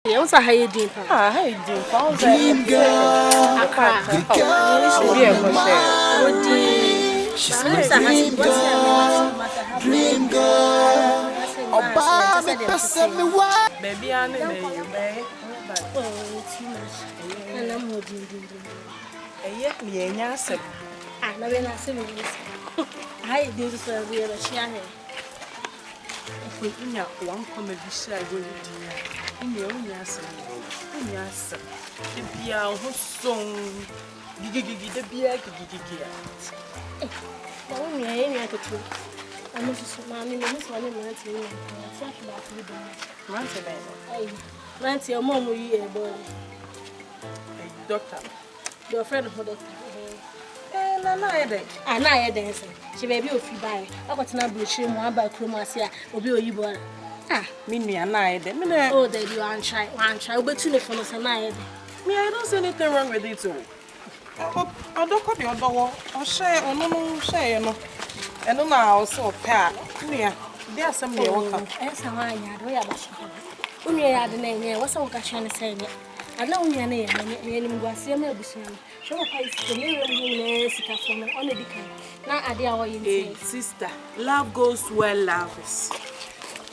You also hire din pa. Ah, hey, din pa. Dream girl. Akra. She's my dream girl. Oba me pesa me wa. Baby, I know you, baby. Oh, too much. And I'm more din. Yeah, me nyase. Ah, na be na se me this. Hire din so we are share here. Unya one come bi share go di. Unyase. The bia ho song. Gigi the bia gigi. Now we are here to two. I'm just mommy, Miss One and Nancy. Ranty, Hey, Nancy, your mom will be a boy. Doctor. Your friend of doctor. Eh, na ede. Ah, na ede nse. She be bi ofi bai. Akoti na brochure mu aba kromo ase a obi oyibo. Ah, Me nua na ede. Me na. oh, that you want try. Obetu ne phone so na ede. Me, I don't see anything wrong with it. I don't cut your door. Or share or no share, no. And no, now so pair. Me, there's somebody welcome. Esa wanya do ya bashi. Unu ya de na enye wasa wo ka chane say ne. Ana unya na ya ne nim gwase ma abusu no. Show pa isi ne re mu ne sika fo no on edi kan. Na ade a wo yin Hey, sister, love goes where love is.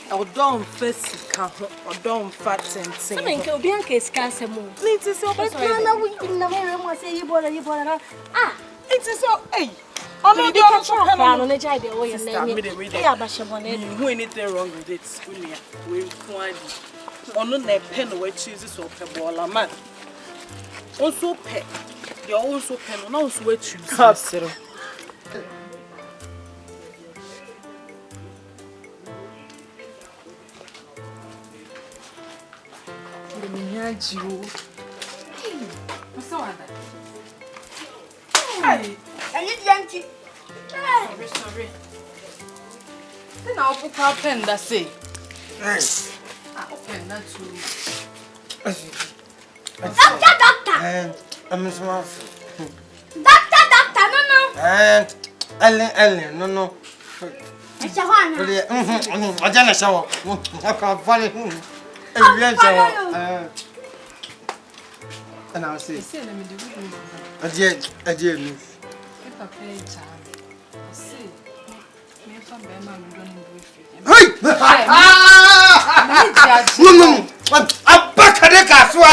I don't face can or don't fat and sing. I mean, can be anke sika asemo. It is so But na we na me mo say yibora na. Ah, it is so hey. Oh no, they can't try no jai de wo yin na me. Ya ba shebone. You anything wrong with it? Unia, we kwadi. Ono na pen we choose so pebola man. Also pet. You also pen no also we choose. Kapsiro. Jiu. What's the matter? Hey, are you Yankee? Sorry. Then I'll put our pen that say. Hey. I'll open that too. Doctor. I'm smart. Doctor, no. Ellen, no. It's a one. I just shower. I can't follow. And I'll say, I did. If I play time, I see. Me if I'm I'm back at the castle.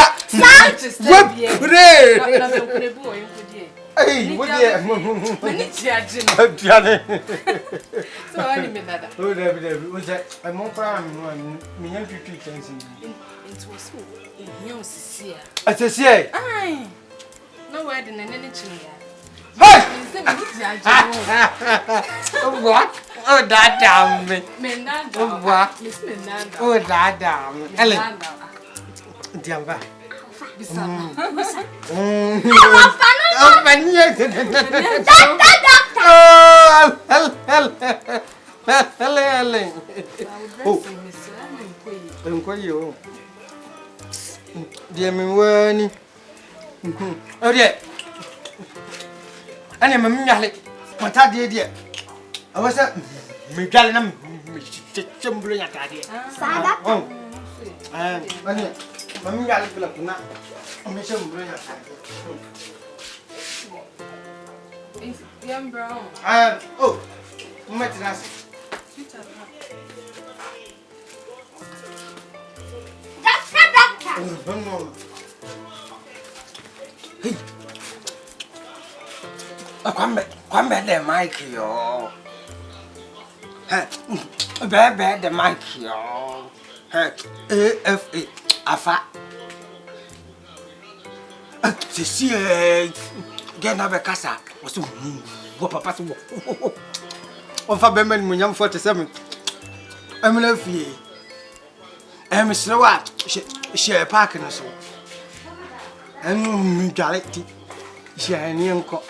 Hey, what so I mean that. Oh, I'm more proud of me. I'm It was so in your sincere. I say, Aye. No wedding and any chin. what? Oh, that damn me. Menanda. Oh, what? Miss Menanda. Oh, that damn. Ellen. Diamba. Dear me, Winnie. Oh, dear. I am a million. What I did yet. I was a Miguel, chumbling at idea. Oh, Mammy got a look now. I'm a chumbling at It's young brown. oh, Matters. Hey, come back there, Mike, yo. Bad the Mike, yo. AFA, Afa. Cecilia, get another casa. Was what Papa? On Faberman, when young 47. I'm love ye. I'm a slow out. She a parking or so. I'm Galactic. She a young cock.